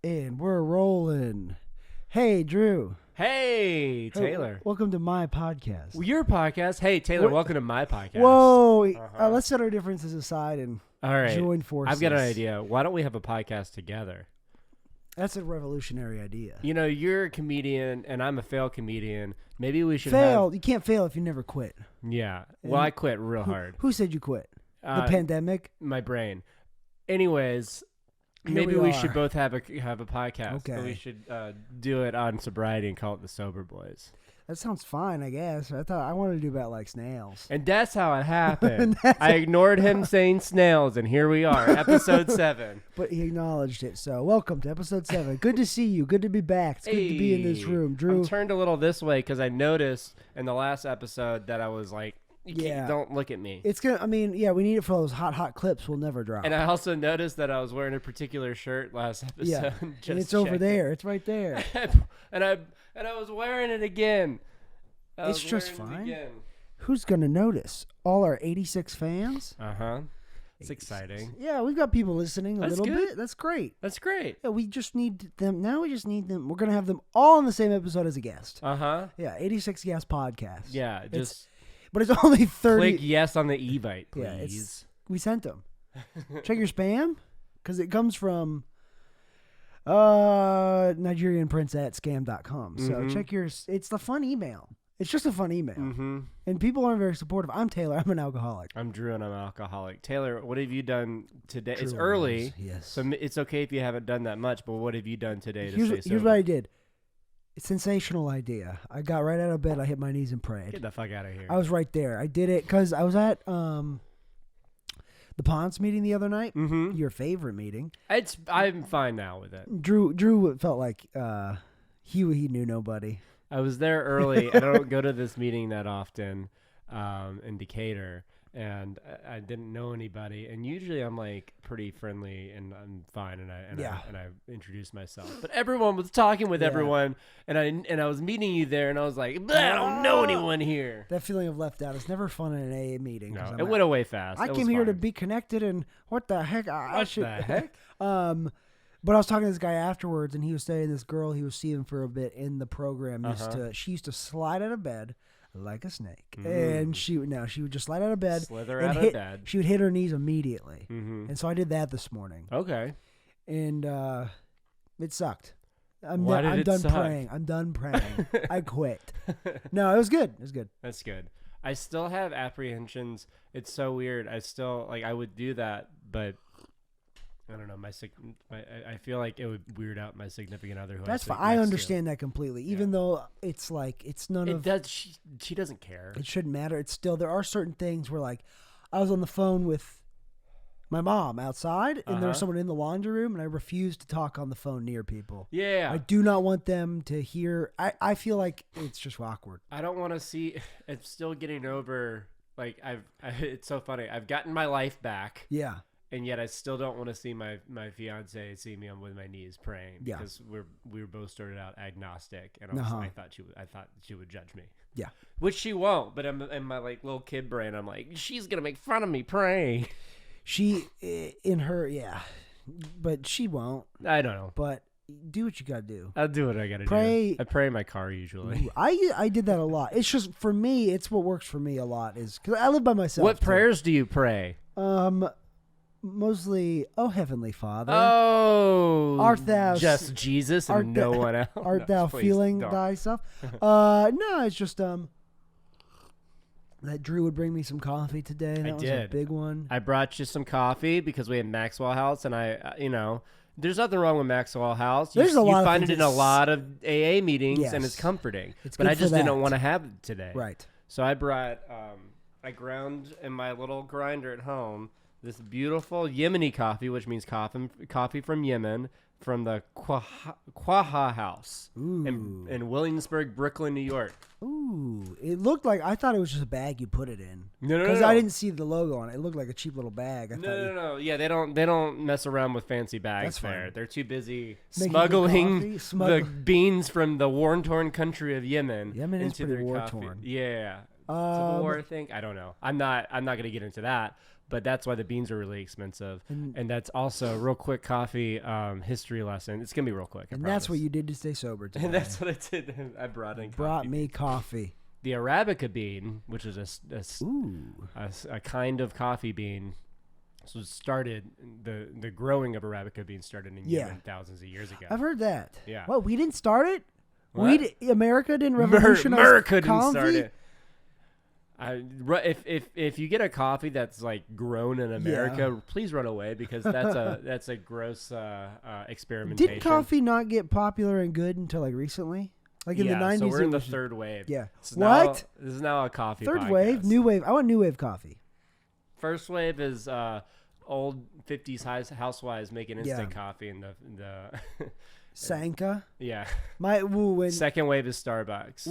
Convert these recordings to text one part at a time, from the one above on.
And we're rolling. Hey, Drew. Hey, Taylor. Welcome to my podcast. Well, your podcast. Hey, Taylor, welcome to my podcast. Whoa. Let's set our differences aside and All right. join forces. I've got an idea. Why don't we have a podcast together? That's a revolutionary idea. You know, you're a comedian and I'm a failed comedian. Maybe we should Fail. You can't fail if you never quit. Yeah. Well, I quit real hard. Who said you quit? The pandemic? My brain. Anyways, Here maybe we we are. should both have a podcast. Okay. But we should do it on sobriety and call it the Sober Boys. That sounds fine, I guess. I wanted to do about like snails. And that's how it happened. I ignored him saying snails, and here we are, episode 7. But he acknowledged it. So welcome to episode 7. Good to see you. Good to be back. It's good to be in this room. Drew. I'm turned a little this way because I noticed in the last episode that I was like, don't look at me. It's gonna. I mean, yeah, we need it for those hot clips. We'll never drop. And I also noticed that I was wearing a particular shirt last episode. Yeah, Just and it's over checking. there. It's right there. and I was wearing it again. It's just fine. Who's gonna notice? All our 86 fans. It's exciting. Yeah, we've got people listening a That's little good. bit. That's great. That's great. Yeah, we just need them. Now we just need them. We're gonna have them all in the same episode as a guest. Yeah, 86 guest podcast. Yeah, just But it's only 30. click yes on the e-bite, please. Yeah, we sent them. Check your spam, because it comes from Nigerian Prince at scam.com. So check your. It's the fun email. It's just a fun email. And people aren't very supportive. I'm Taylor. I'm an alcoholic. I'm Drew, and I'm an alcoholic. Taylor, what have you done today? It's Drew early, knows, yes. so it's okay if you haven't done that much, but what have you done today to Here's stay what sober? I did. Sensational idea. I got right out of bed. I hit my knees and prayed. Get the fuck out of here. I was right there. I did it because I was at the Ponce meeting the other night. Your favorite meeting. I'm fine now with it. Drew felt like he knew nobody. I was there early. I don't go to this meeting that often in Decatur, and I didn't know anybody. And usually I'm like pretty friendly and I'm fine, and I introduced myself. But everyone was talking with everyone, and I was meeting you there, and I was like, I don't know anyone here. That feeling of left out is never fun in an AA meeting. No, it went away fast. I It came was here to fine. be connected, and what the heck? What the heck? But I was talking to this guy afterwards, and he was saying this girl he was seeing for a bit in the program she used to slide out of bed like a snake, and she would just slide out of bed, Slither and out of bed. She would hit her knees immediately, and so I did that this morning, Okay. and it sucked. I'm Why did it done suck? praying. I'm done praying. I quit. No, it was good. It was good. That's good. I still have apprehensions. It's so weird. I still I would do that, but I don't know. I feel like it would weird out my significant other. Who That's sit fine. I next to. understand that completely. Even though it's like it's none It of does. She doesn't care. it shouldn't matter. It's still there are certain things where like I was on the phone with my mom outside, and there was someone in the laundry room, and I refused to talk on the phone near people. Yeah. I do not want them to hear. I feel like it's just awkward. I don't want to see. I'm still getting over. Like it's so funny. I've gotten my life back. Yeah. And yet I still don't want to see my fiance see me on with my knees praying Yeah. because we were both started out agnostic, and I thought she would judge me. Yeah. Which she won't, but in my like little kid brain, I'm like, she's gonna make fun of me praying. She in her but she won't. I don't know. But do what you gotta do. I'll do what I gotta Pray. do. I pray in my car usually. Ooh, I did that a lot. It's just for me. It's what works for me a lot is because I live by myself. What too. prayers do you pray? Mostly, oh Heavenly Father, Oh, Art thou just Jesus and no one else? art No, thou please feeling don't. thyself? No, it's just that Drew would bring me some coffee today. And that was a did. big one. I brought you some coffee because we had Maxwell House, and there's nothing wrong with Maxwell House. There's a lot you of find it things in a lot of AA meetings, and Yes. it's comforting. It's but good I for just that. didn't want to have it today. Right. So I brought, I ground in my little grinder at home this beautiful Yemeni coffee, which means coffee from Yemen, from the Quaha House in Williamsburg, Brooklyn, New York. Ooh, it looked like I thought it was just a bag you put it in. No, Because I didn't see the logo on it. It looked like a cheap little bag. No. Yeah, they don't mess around with fancy bags That's fine. there. They're too busy Making smuggling coffee? the beans from the war-torn country of Yemen. Yemen is into pretty their war-torn. coffee. Yeah. Civil War, I think. I don't know. I'm not gonna get into that. but that's why the beans are really expensive. And that's also real quick coffee history lesson. It's gonna be real quick. And that's what you did to stay sober today. And that's what I did. I brought in. Brought me coffee. The Arabica bean, which is a kind of coffee bean. So started the growing of Arabica beans started in Yemen thousands of years ago. I've heard that. Yeah. Well, we didn't start it. What? America didn't revolutionize America coffee? didn't start it. If you get a coffee that's like grown in America, please run away because that's a gross experimentation. Didn't coffee not get popular and good until like recently? Like in the 90s? So we're in the third wave. Yeah. This is now a coffee Third podcast. wave? New wave. I want new wave coffee. First wave is old 50s housewives making instant coffee and the Sanka. Yeah. Second wave is Starbucks.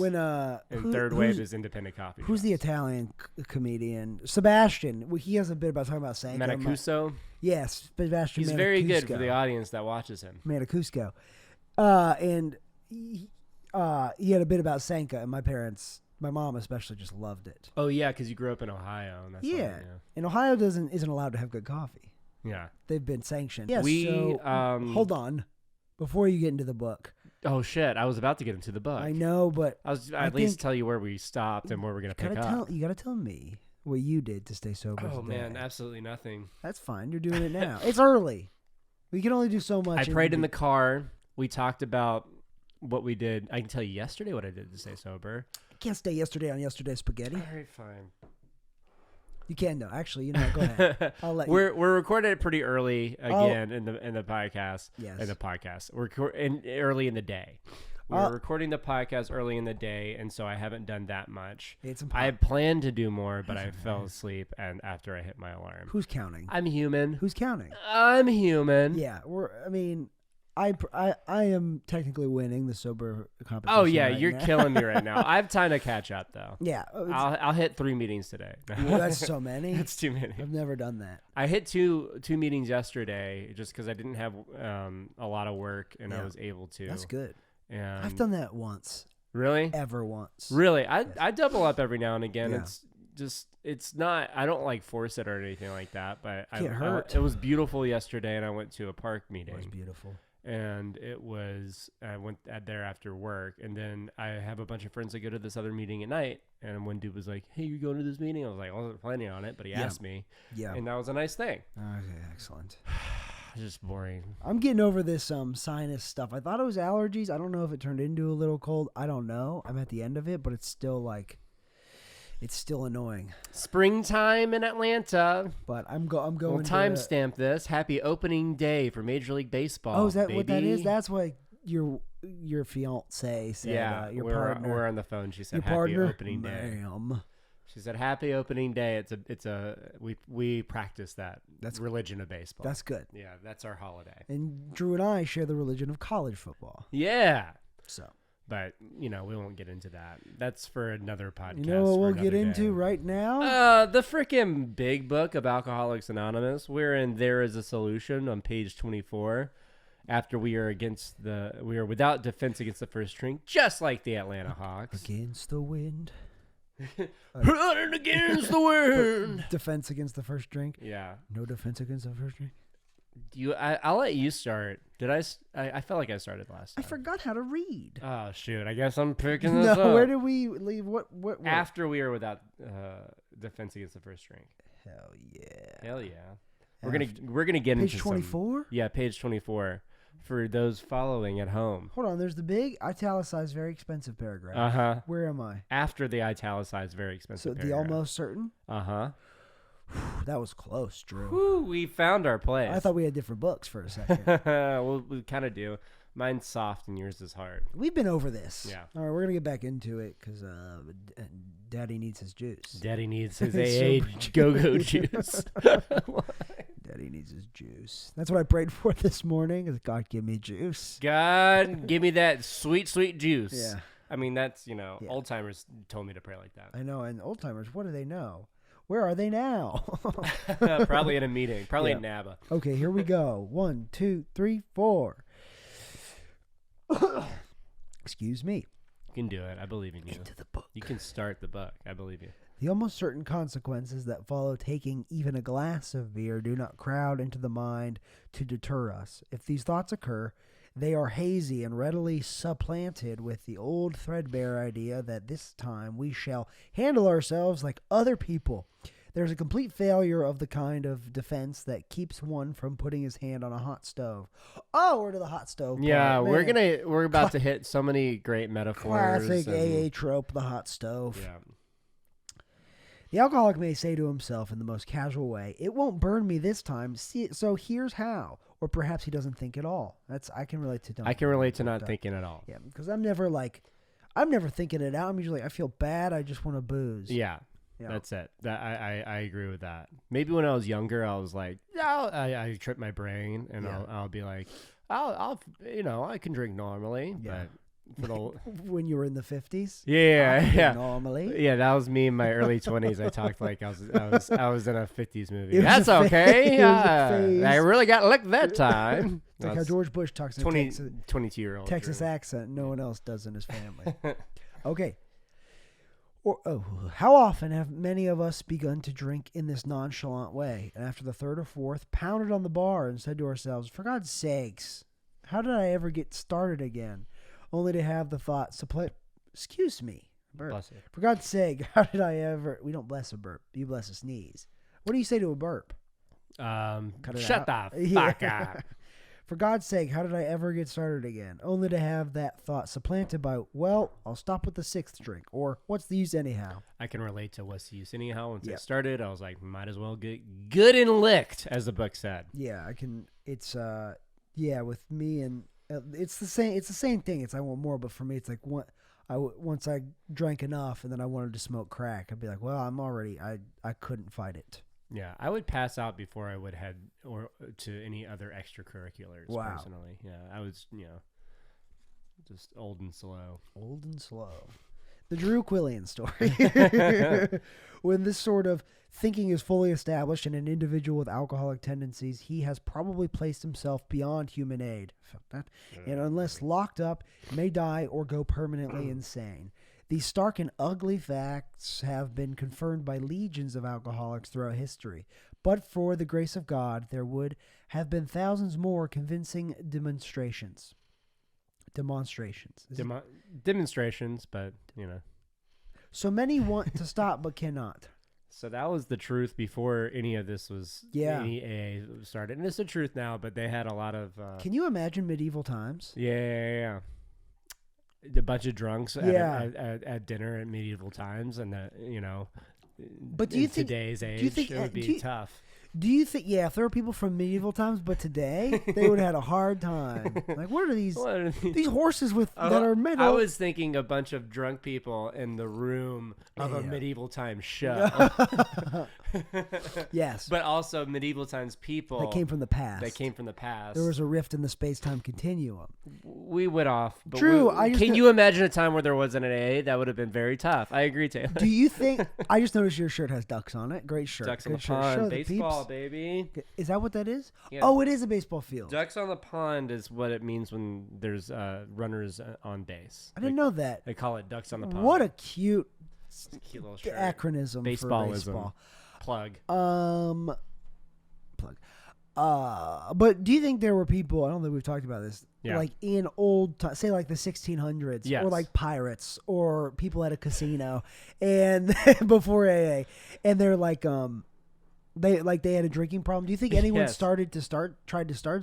And third wave is independent coffee. Who's the Italian comedian? Sebastian. He has a bit about talking about Sanka. Mancuso? Yes, Sebastian. He's very good for the audience that watches him. Mancuso. And he had a bit about Sanka, and my mom especially just loved it. Oh yeah, because you grew up in Ohio. And that's and Ohio isn't allowed to have good coffee. Yeah, they've been sanctioned. Yes. Hold on, before you get into the book. Oh shit! I was about to get into the book. I know, but I'd at least tell you where we stopped and where we're gonna pick up. You gotta tell me what you did to stay sober. Oh man, absolutely nothing. That's fine. You're doing it now. It's early. We can only do so much. I prayed in the car. We talked about what we did. I can tell you yesterday what I did to stay sober. I can't stay yesterday on yesterday's spaghetti. All right, fine. You can though. Actually, go ahead. I'll let we're recording it pretty early again in the podcast. Yes. In the podcast. We're early in the day. We're recording the podcast early in the day, and so I haven't done that much. I had planned to do more, but I fell asleep and after I hit my alarm. Who's counting? I'm human. Who's counting? I'm human. Yeah, I am technically winning the sober competition. Oh yeah, right you're now. killing me right now. I have time to catch up though. Yeah, I'll hit 3 meetings today. Well, that's so many. That's too many. I've never done that. I hit two meetings yesterday just because I didn't have a lot of work and I was able to. That's good. And I've done that once. Really? Ever once. Really? I double up every now and again. Yeah. It's not. I don't like force it or anything like that. But Can't hurt. It was beautiful yesterday, and I went to a park meeting. It was beautiful. And I went there after work, and then I have a bunch of friends that go to this other meeting at night. And one dude was like, "Hey, you going to this meeting?" I was like, "I wasn't planning on it," but he asked me. Yeah. And that was a nice thing. Okay, excellent. Just boring. I'm getting over this sinus stuff. I thought it was allergies. I don't know if it turned into a little cold. I don't know. I'm at the end of it, but it's still annoying. Springtime in Atlanta. But I'm going. We'll timestamp this. Happy opening day for Major League Baseball. Oh, is that baby. what that is? That's what your fiance said. Yeah, your partner. We're on the phone. She said, "Happy opening day." Ma'am. She said, "Happy opening day." We practice that. That's religion of baseball. That's good. Yeah, that's our holiday. And Drew and I share the religion of college football. Yeah. So. But, we won't get into that. That's for another podcast. You know what we'll get into right now? The freaking big book of Alcoholics Anonymous. We're in There Is a Solution on page 24. After we are without defense against the first string, just like the Atlanta Hawks. Against the wind. Running against the wind. Defense against the first drink. Yeah. No defense against the first drink. I'll let you start. Did I felt like I started last time. I forgot how to read. Oh shoot! I guess I'm picking this up. Where did we leave? What? After we are without defense against the first drink. Hell yeah. Hell yeah. We're gonna get into page 24. Yeah, page 24. For those following at home. Hold on, there's the big italicized, very expensive paragraph. Uh-huh. Where am I? After the italicized, very expensive paragraph. So the almost certain? Uh-huh. That was close, Drew. Whew, we found our place. I thought we had different books for a second. Well, we kind of do. Mine's soft and yours is hard. We've been over this. Yeah. All right, we're going to get back into it because Daddy needs his juice. Daddy needs his AA go-go juice. Daddy needs his juice. That's what I prayed for this morning. Is God, give me juice. God, give me that sweet, sweet juice. Yeah. I mean, that's, old timers told me to pray like that. I know. And old timers, what do they know? Where are they now? Probably in a meeting. Probably in NABA. Okay, here we go. 1, 2, 3, 4. Excuse me. You can do it. I believe in you. Into the book. You can start the book. I believe you. The almost certain consequences that follow taking even a glass of beer do not crowd into the mind to deter us. If these thoughts occur, they are hazy and readily supplanted with the old threadbare idea that this time we shall handle ourselves like other people. There's a complete failure of the kind of defense that keeps one from putting his hand on a hot stove. Oh, we're to the hot stove. Yeah, part. we're about to hit so many great metaphors. Classic AA trope, the hot stove. Yeah. The alcoholic may say to himself in the most casual way, "It won't burn me this time, so here's how." Or perhaps he doesn't think at all. I can relate to. I can relate to not thinking at all. Yeah, because I'm never thinking it out. I'm usually I feel bad. I just want to booze. Yeah. Yeah. That's it. I agree with that. Maybe when I was younger, I was like, I trip my brain, and I'll be like, I'll I can drink normally, but for the when you were in the 50s, normally, that was me in my early 20s. I talked like I was in a 50s movie. That's okay. I really got licked that time. It's like how George Bush talks in 22-year-old Texas accent. No one else does in his family. Okay. How often have many of us begun to drink in this nonchalant way, and after the third or fourth, pounded on the bar and said to ourselves, "For God's sakes, how did I ever get started again?" Only to have the thought, excuse me, burp. For God's sake, how did I ever... We don't bless a burp. You bless a sneeze. What do you say to a burp? Shut the fuck up. For God's sake, how did I ever get started again? Only to have that thought supplanted by, well, I'll stop with the sixth drink, or what's the use anyhow? I can relate to what's the use anyhow. Once I started, I was like, might as well get good and licked, as the book said. Yeah, I can. It's with me and it's the same. It's the same thing. It's I want more, but for me, it's like once I drank enough, and then I wanted to smoke crack, I'd be like, well, I couldn't fight it. Yeah, I would pass out before I would head to any other extracurriculars. Wow. Personally, yeah, I was just old and slow. Old and slow. The Drew Quillian story. When this sort of thinking is fully established in an individual with alcoholic tendencies, he has probably placed himself beyond human aid. And unless locked up, may die or go permanently insane. These stark and ugly facts have been confirmed by legions of alcoholics throughout history. But for the grace of God, there would have been thousands more convincing demonstrations. Demonstrations, but, So many want to stop but cannot. So that was the truth before any of this was any AA started. And it's the truth now, but they had a lot of... Can you imagine medieval times? Yeah. A bunch of drunks at dinner at medieval times, and but do you think today's age it would be tough? Do you think if there were people from medieval times, but today they would have had a hard time? Like, what are these horses that are metal? I was thinking a bunch of drunk people in the room of a medieval times show. Yes, but also medieval times people that came from the past. There was a rift in the space-time continuum. We went off. But True. Can you imagine a time where there wasn't an AA? That would have been very tough. I agree, Taylor. Do you think? I just noticed your shirt has ducks on it. Great shirt. Ducks on the pond. Baseball, baby. Is that what that is? Yeah. Oh, it is a baseball field. Ducks on the pond is what it means when there's runners on base. I didn't know that. They call it ducks on the pond. What a cute little shirt. Acronym for baseball. Plug. But do you think there were people, I don't think we've talked about this, like in old time, say like the 1600s, or like pirates or people at a casino and before AA, and they're like, they had a drinking problem. Do you think anyone tried to start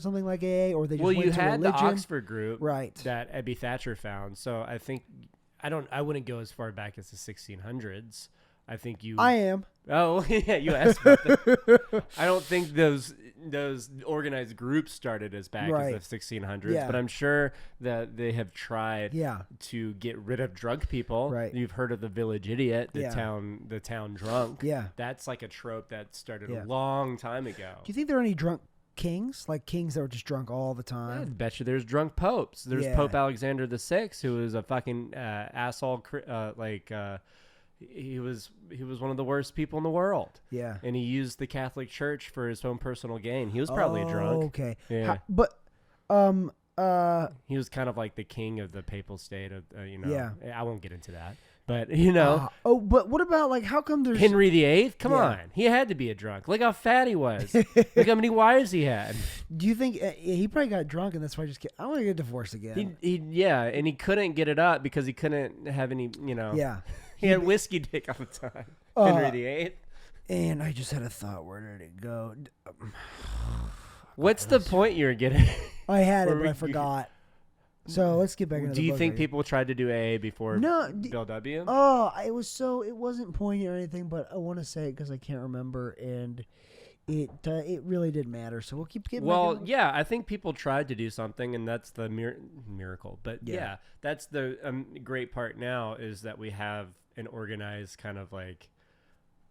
something like AA, or they just went to religion? Well, you had the Oxford group, right, that Ebby Thatcher found. So I think I wouldn't go as far back as the 1600s. I think you. I am. Oh yeah, you asked about that. I don't think those organized groups started as back as the 1600s, but I'm sure that they have tried to get rid of drunk people. Right. You've heard of the village idiot, the town drunk. Yeah, that's like a trope that started a long time ago. Do you think there are any drunk kings, like kings that were just drunk all the time? I bet you there's drunk popes. There's Pope Alexander VI, who was a fucking asshole. He was one of the worst people in the world. Yeah. And he used the Catholic Church for his own personal gain. He was probably drunk. Okay. Yeah. But he was kind of like the king of the papal state of I won't get into that. But but what about like how come there's Henry VIII? Come Yeah. on, he had to be a drunk. Look how fat he was. Look how many wives he had. Do you think he probably got drunk and that's why I want to get divorced again? And he couldn't get it up because he couldn't have any. Yeah. He had whiskey dick all the time. Henry VIII. And I just had a thought. Where did it go? What's the point you were getting? I had it, Or but I we- forgot. So let's get back into Do the you book think reading. people tried to do AA before No, Bill W? Oh, it wasn't poignant or anything, but I want to say it because I can't remember, and it really did matter. So we'll keep getting. Well, back into yeah, I think people tried to do something, and that's the miracle. But Yeah. that's the great part now is that we have an organized kind of like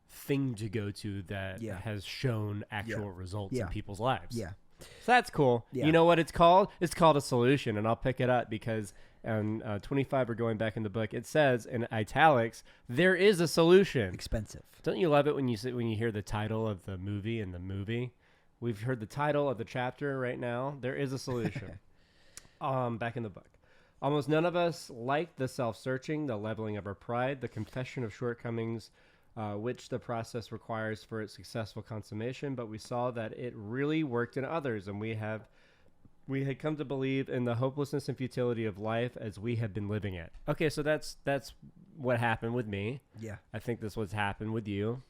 thing to go to that Yeah. has shown actual results Yeah. in people's lives. Yeah. So that's cool. Yeah. You know what it's called? It's called a solution, and I'll pick it up because on 25 we're going back in the book. It says in italics, there is a solution. Expensive. Don't you love it when you hear the title of the movie in the movie? We've heard the title of the chapter right now. There is a solution. Back in the book. Almost none of us like the self-searching, the leveling of our pride, the confession of shortcomings, which the process requires for its successful consummation, but we saw that it really worked in others, and we had come to believe in the hopelessness and futility of life as we have been living it. Okay, so that's what happened with me. Yeah. I think this what's happened with you.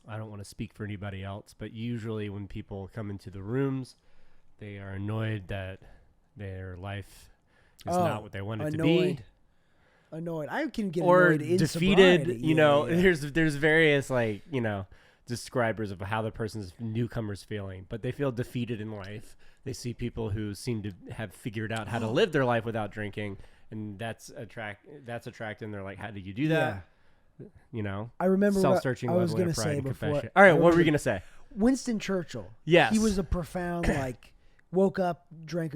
I don't want to speak for anybody else, but usually when people come into the rooms, they are annoyed that their life is not what they want it to be. Annoyed. I can get Or annoyed in defeated, sobriety. yeah. Yeah. There's various describers of how the person's newcomer's feeling, but they feel defeated in life. They see people who seem to have figured out how to live their life without drinking, and that's attracting. They're like, how do you do that? I remember what Self-searching, I was leveling going of to pride say and before. confession. All right, what were you going to say? Winston Churchill. Yes. He was a profound, woke up, drank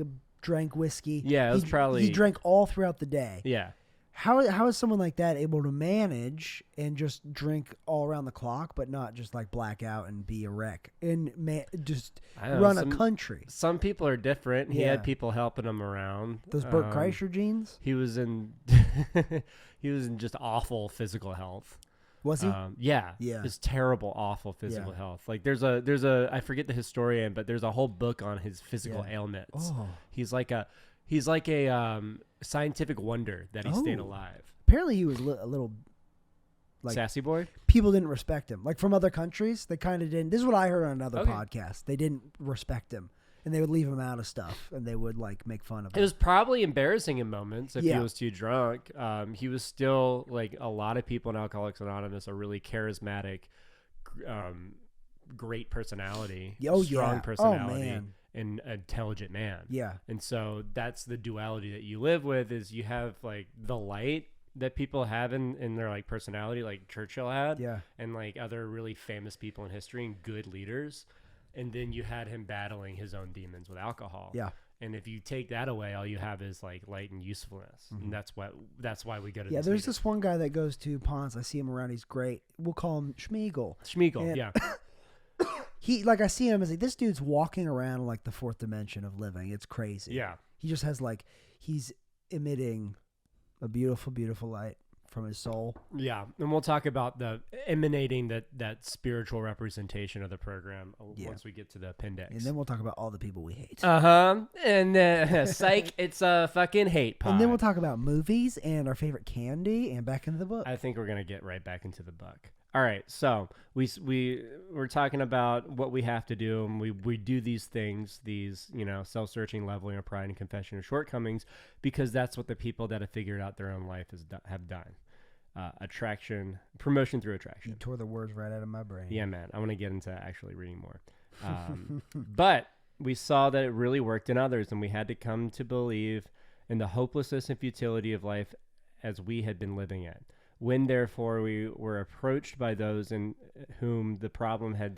whiskey. Yeah, it was probably- He drank all throughout the day. Yeah. How is someone like that able to manage and just drink all around the clock, but not just like black out and be a wreck and just I don't know, run a country? Some people are different. He had Yeah. people helping him around. Those Burt Kreischer genes? He was in just awful physical health. Was he? Yeah. Yeah. It's terrible, awful physical Yeah. health. Like there's a I forget the historian, but there's a whole book on his physical Yeah. ailments. Oh. He's like a scientific wonder that he stayed Oh. alive. Apparently he was a little like Sassy boy? people didn't respect him. Like from other countries, they kind of didn't. This is what I heard on another Okay. podcast. They didn't respect him, and they would leave him out of stuff, and they would like make fun of It him. was probably embarrassing in moments if he Yeah. was too drunk. He was still like a lot of people in Alcoholics Anonymous are really charismatic, great personality, Oh, strong yeah. personality, Oh, man. and intelligent man. Yeah. And so that's the duality that you live with is you have like the light that people have in their like personality, like Churchill had, Yeah. and like other really famous people in history and good leaders. And then you had him battling his own demons with alcohol. Yeah. And if you take that away, all you have is like light and usefulness. And that's why we go to Yeah, this there's meeting. this one guy that goes to Ponce. I see him around. He's great. We'll call him Schmiegel. Schmiegel, and- yeah. He I see him as like this dude's walking around in like the fourth dimension of living. It's crazy. Yeah. He just has he's emitting a beautiful, beautiful light from his soul. Yeah. And we'll talk about the emanating that spiritual representation of the program once we get to the appendix. And then we'll talk about all the people we hate. Uh-huh. And psych, it's a fucking hate pod. And then we'll talk about movies and our favorite candy and back into the book. I think we're gonna get right back into the book. All right, so we're talking about what we have to do, and we do these things, these self-searching, leveling of pride, and confession of shortcomings, because that's what the people that have figured out their own life have done. Promotion through You attraction. tore the words right out of my brain. Yeah, man, I want to get into actually reading more, but we saw that it really worked in others, and we had to come to believe in the hopelessness and futility of life as we had been living it. When therefore we were approached by those in whom the problem had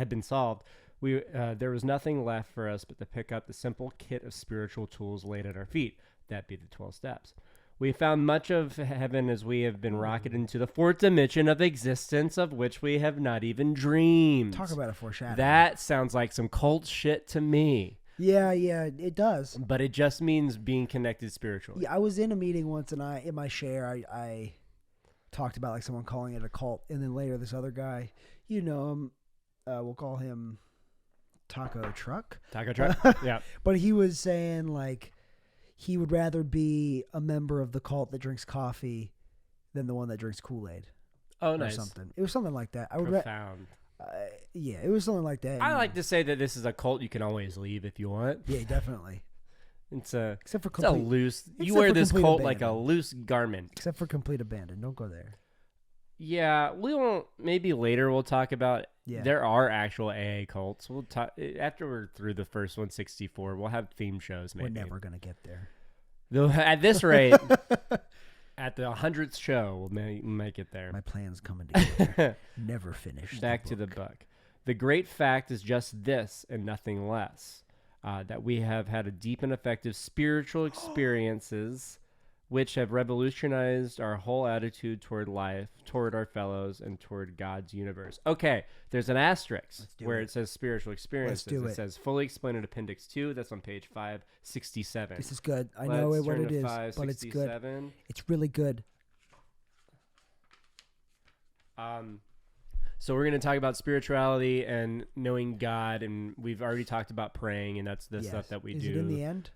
been solved, there was nothing left for us but to pick up the simple kit of spiritual tools laid at our feet, that be the 12 steps. We found much of heaven as we have been rocketed into the fourth dimension of existence, of which we have not even dreamed. Talk about a foreshadowing. That sounds like some cult shit to me. Yeah, it does. But it just means being connected spiritually. Yeah, I was in a meeting once, and in my share, I talked about like someone calling it a cult, and then later this other guy, you know him, we'll call him Taco Truck. Taco Truck. Yeah. But he was saying like he would rather be a member of the cult that drinks coffee than the one that drinks Kool-Aid. Oh, or nice. Something. It was something like that. Profound. Yeah, it was something like that. I like to say that this is a cult you can always leave if you want. Yeah, definitely. Except for complete, it's a loose. You wear this cult like a loose garment. Except for complete abandon. Don't go there. Yeah, we won't. Maybe later we'll talk about. Yeah. There are actual AA cults. We'll talk after we're through the first 164. We'll have theme shows. Maybe we're never gonna get there. Though at this rate, at the 100th show, we'll make it there. My plan's coming together. Never finished. Back to the book. The great fact is just this and nothing less. That we have had a deep and effective spiritual experiences which have revolutionized our whole attitude toward life, toward our fellows, and toward God's universe. Okay, there's an asterisk where it says spiritual experiences. It says fully explained in Appendix 2. That's on page 567. This is good. I know what it is, but it's good. It's really good. So we're going to talk about spirituality and knowing God, and we've already talked about praying, and that's the stuff that we do. Is it in the end?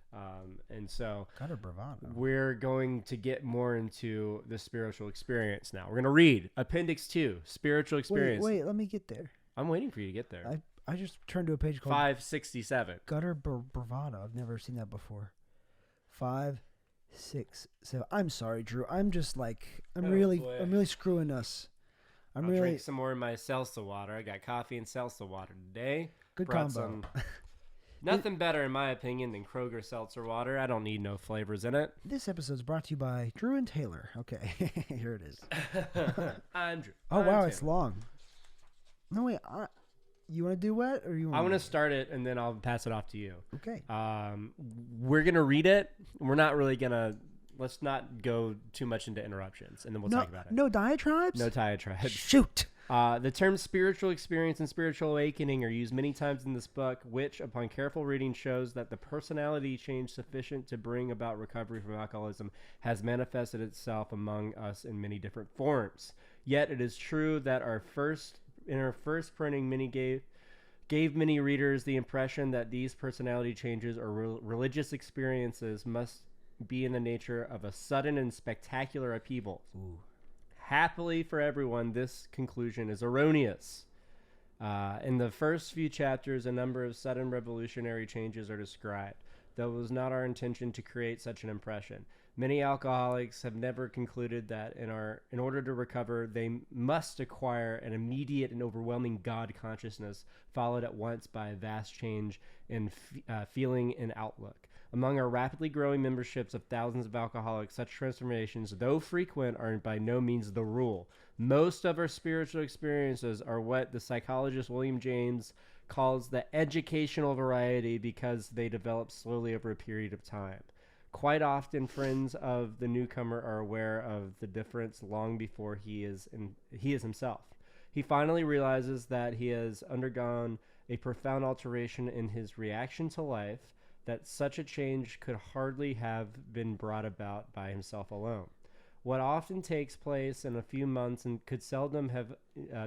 And so bravado. We're going to get more into the spiritual experience now. We're going to read Appendix 2, Spiritual Experience. Wait, let me get there. I'm waiting for you to get there. I just turned to a page called 567. Gutter Bravado. I've never seen that before. 5, 6, 7. I'm sorry, Drew. I'm just like I'm really screwing us. I'll drink some more of my salsa water. I got coffee and salsa water today. Good combo. Nothing better, in my opinion, than Kroger seltzer water. I don't need no flavors in it. This episode is brought to you by Drew and Taylor. Okay, here it is. I'm Drew. Oh, wow, it's long. No, wait. You want to do what? Or you? I want to start it, and then I'll pass it off to you. Okay. We're going to read it. We're not really going to... Let's not go too much into interruptions, and then we'll talk about it. No diatribes? No diatribes. Shoot! The terms spiritual experience and spiritual awakening are used many times in this book, which, upon careful reading, shows that the personality change sufficient to bring about recovery from alcoholism has manifested itself among us in many different forms. Yet it is true that our first printing many gave many readers the impression that these personality changes or religious experiences must be in the nature of a sudden and spectacular upheaval. Ooh. Happily for everyone, this conclusion is erroneous. In the first few chapters, a number of sudden revolutionary changes are described, though it was not our intention to create such an impression. Many alcoholics have never concluded that in order to recover, they must acquire an immediate and overwhelming God consciousness, followed at once by a vast change in feeling and outlook. Among our rapidly growing memberships of thousands of alcoholics, such transformations, though frequent, are by no means the rule. Most of our spiritual experiences are what the psychologist William James calls the educational variety because they develop slowly over a period of time. Quite often, friends of the newcomer are aware of the difference long before he is himself. He finally realizes that he has undergone a profound alteration in his reaction to life, that such a change could hardly have been brought about by himself alone. What often takes place in a few months and could seldom have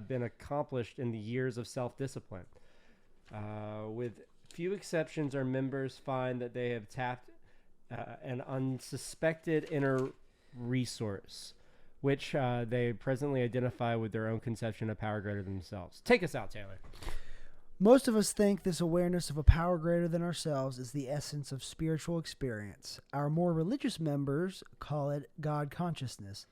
been accomplished in the years of self-discipline. With few exceptions, our members find that they have tapped an unsuspected inner resource, which they presently identify with their own conception of power greater than themselves. Take us out, Taylor. Most of us think this awareness of a power greater than ourselves is the essence of spiritual experience. Our more religious members call it God consciousness.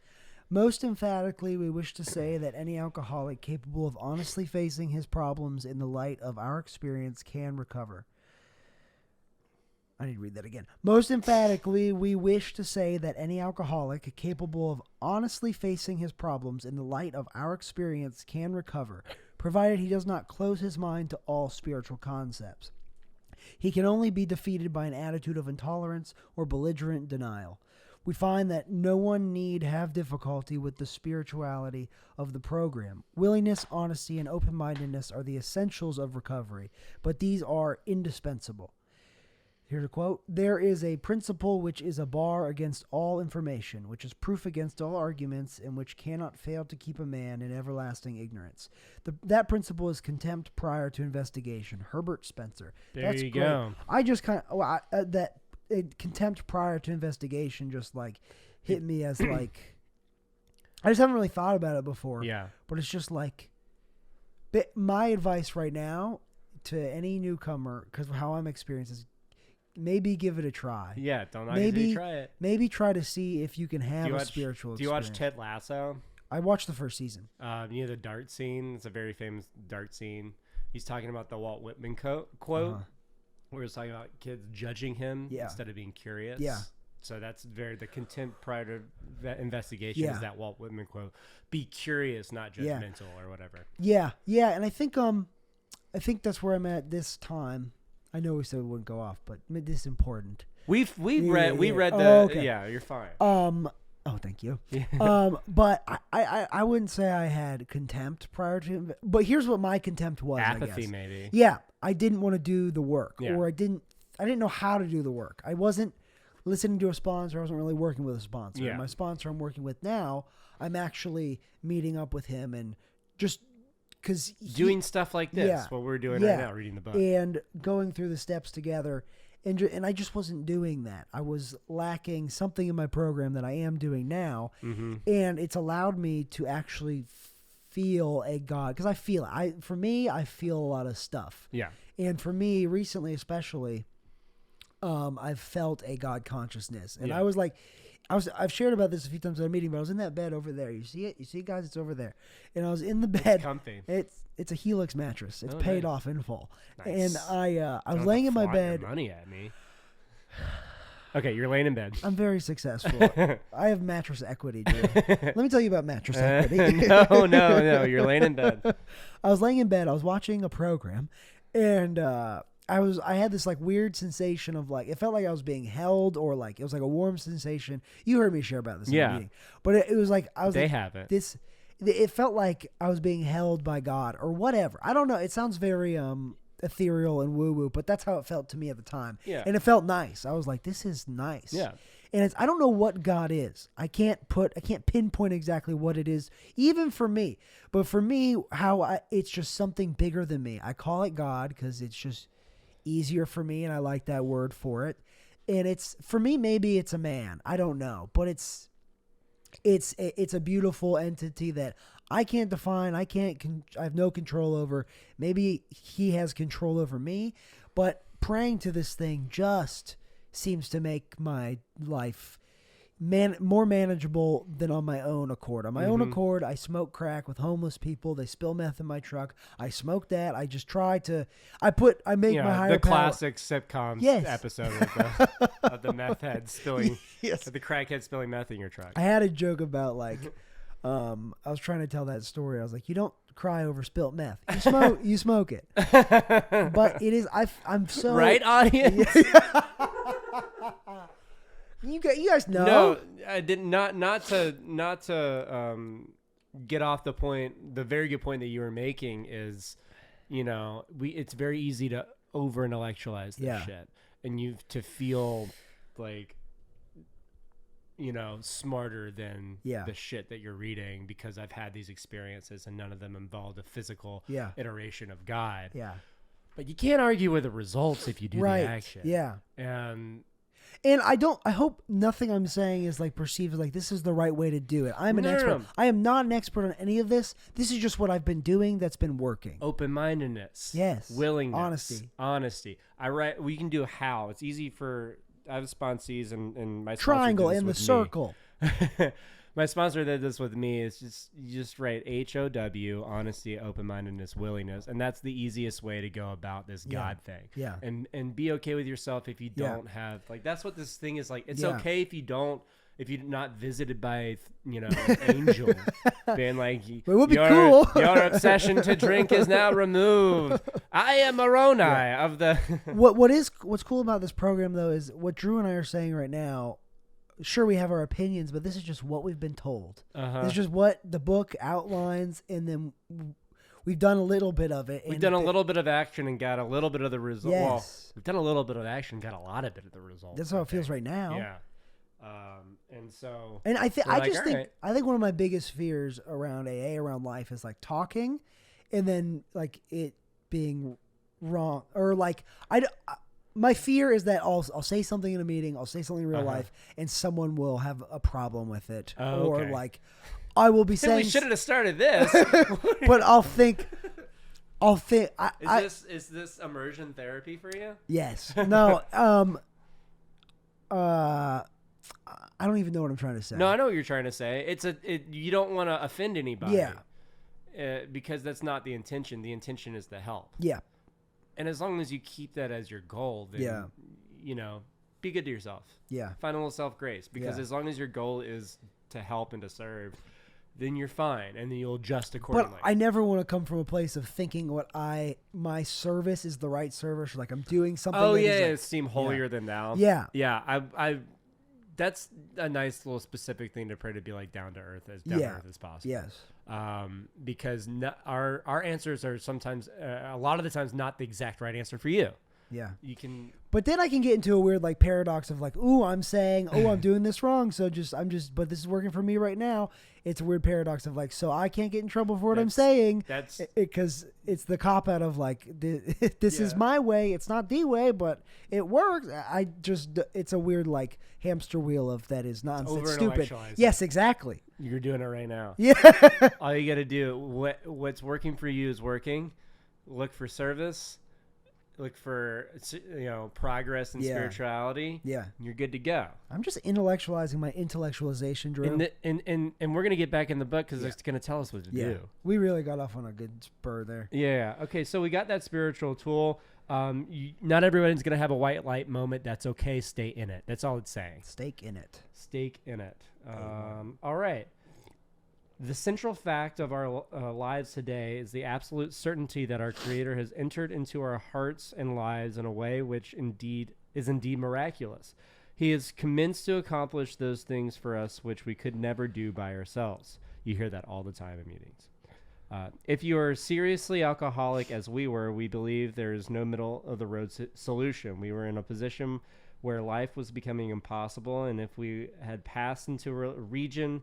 Most emphatically, we wish to say that any alcoholic capable of honestly facing his problems in the light of our experience can recover. I need to read that again. Most emphatically, we wish to say that any alcoholic capable of honestly facing his problems in the light of our experience can recover, provided he does not close his mind to all spiritual concepts. He can only be defeated by an attitude of intolerance or belligerent denial. We find that no one need have difficulty with the spirituality of the program. Willingness, honesty, and open-mindedness are the essentials of recovery, but these are indispensable. Here's a quote. There is a principle which is a bar against all information, which is proof against all arguments, and which cannot fail to keep a man in everlasting ignorance. That principle is contempt prior to investigation. Herbert Spencer. There you go. I just kind of contempt prior to investigation just like hit me as like I just haven't really thought about it before. Yeah. But it's just like my advice right now to any newcomer, because how I'm experienced is maybe give it a try. Yeah, don't maybe try it. Maybe try to see if you can have a spiritual experience. Do you watch Ted Lasso? I watched the first season. You know the dart scene? It's a very famous dart scene. He's talking about the Walt Whitman quote, where he's talking about kids judging him instead of being curious. Yeah. So that's the contempt prior to that investigation is that Walt Whitman quote. Be curious, not judgmental or whatever. Yeah, and I think that's where I'm at this time. I know we said we wouldn't go off, but this is important. We read the okay. Yeah, you're fine. Oh, thank you. But I wouldn't say I had contempt prior to. But here's what my contempt was. Apathy, I guess. maybe. Yeah, I didn't want to do the work, Yeah. or I didn't know how to do the work. I wasn't listening to a sponsor. I wasn't really working with a sponsor. Yeah. My sponsor I'm working with now, I'm actually meeting up with him and just because doing stuff like this, what we're doing right now, reading the book and going through the steps together. And I just wasn't doing that. I was lacking something in my program that I am doing now. Mm-hmm. And it's allowed me to actually feel a God. Because I feel it. For me, I feel a lot of stuff. Yeah. And for me, recently especially, I've felt a God consciousness. And I was like, I've shared about this a few times at a meeting, but I was in that bed over there. You see it? You see it, guys? It's over there. And I was in the bed. It's comfy. It's a Helix mattress. It's paid off in full. Nice. And I was laying in my bed. Your money at me. Okay, you're laying in bed. I'm very successful. I have mattress equity, Drew. Let me tell you about mattress equity. No. You're laying in bed. I was laying in bed. I was watching a program, and I had this like weird sensation of like it felt like I was being held, or like it was like a warm sensation. You heard me share about this in the meeting, but it was like I was. They like, haven't. It felt like I was being held by God or whatever. I don't know. It sounds very ethereal and woo-woo, but that's how it felt to me at the time. Yeah. And it felt nice. I was like, this is nice. Yeah. And I don't know what God is. I can't pinpoint exactly what it is, even for me. But for me, it's just something bigger than me. I call it God because it's just easier for me, and I like that word for it. And for me, maybe it's a man. I don't know, but it's a beautiful entity that I can't define. I have no control over. Maybe he has control over me, but praying to this thing just seems to make my life more manageable than on my own accord. On my own accord, I smoke crack with homeless people. They spill meth in my truck. I smoke that. I just try to. I make my higher the power. classic sitcom episode of the meth head spilling, the crackhead spilling meth in your truck. I had a joke about like, I was trying to tell that story. I was like, you don't cry over spilt meth. You smoke it. But it is. I'm so right, audience. You guys know. No, I did not to get off the point. The very good point that you were making is, it's very easy to over intellectualize this shit, and to feel like, smarter than the shit that you're reading, because I've had these experiences and none of them involved a physical iteration of God. Yeah. But you can't argue with the results if you do the action. Yeah. And I hope nothing I'm saying is like perceived as like this is the right way to do it. I'm an expert. No. I am not an expert on any of this. This is just what I've been doing that's been working. Open-mindedness. Yes. Willingness. Honesty. We can do how. It's easy for, I have sponsees and my triangle in the circle. My sponsor did this with me. It's you just write HOW, honesty, open-mindedness, willingness, and that's the easiest way to go about this God thing. Yeah. And be okay with yourself if you don't have, like, that's what this thing is like. It's okay if you're not visited by, an angel, being like, it would be cool. Your obsession to drink is now removed. I am Moroni of the. What's cool about this program though is what Drew and I are saying right now. Sure, we have our opinions, but this is just what we've been told. This is just what the book outlines, and then we've done a little bit of it. We've done a little bit of action and got a little bit of the result. Yes. Well, we've done a little bit of action, got a lot of bit of the result. That's how it feels right now. Yeah. And so. And I think I think one of my biggest fears around AA, around life, is like talking, and then like it being wrong, or like my fear is that I'll say something in a meeting, I'll say something in real life, and someone will have a problem with it, or like I will be saying we shouldn't have started this. But I'll think. Is this immersion therapy for you? Yes. No. I don't even know what I'm trying to say. No, I know what you're trying to say. You don't want to offend anybody. Yeah. Because that's not the intention. The intention is to help. Yeah. And as long as you keep that as your goal, then, be good to yourself. Yeah. Find a little self-grace. Because as long as your goal is to help and to serve, then you're fine. And then you'll adjust accordingly. But I never want to come from a place of thinking my service is the right service. Or like I'm doing something. Oh, that yeah. is like, It seem holier than thou. Yeah. Yeah. That's a nice little specific thing to pray to be like down to earth as possible. Yes. Because our answers are sometimes a lot of the times not the exact right answer for you. Yeah. You can. But then I can get into a weird like paradox of like, ooh, I'm saying, I'm doing this wrong. So but this is working for me right now. It's a weird paradox of like, so I can't get in trouble for what I'm saying. That's because it's the cop out of like, this is my way. It's not the way, but it works. It's a weird like hamster wheel of that is nonsense. It's stupid. Yes, exactly. You're doing it right now. Yeah. All you got to do, what's working for you is working. Look for service. Look for progress and spirituality. Yeah, you're good to go. I'm just intellectualizing my intellectualization, Drew. And we're gonna get back in the book because it's gonna tell us what to do. We really got off on a good spur there. Yeah. Okay. So we got that spiritual tool. Not everybody's gonna have a white light moment. That's okay. Stay in it. That's all it's saying. Stake in it. Stake in it. All right. The central fact of our lives today is the absolute certainty that our Creator has entered into our hearts and lives in a way which is indeed miraculous. He has commenced to accomplish those things for us which we could never do by ourselves. You hear that all the time in meetings. If you are seriously alcoholic, as we were, we believe there is no middle of the road solution. We were in a position where life was becoming impossible, and if we had passed into a region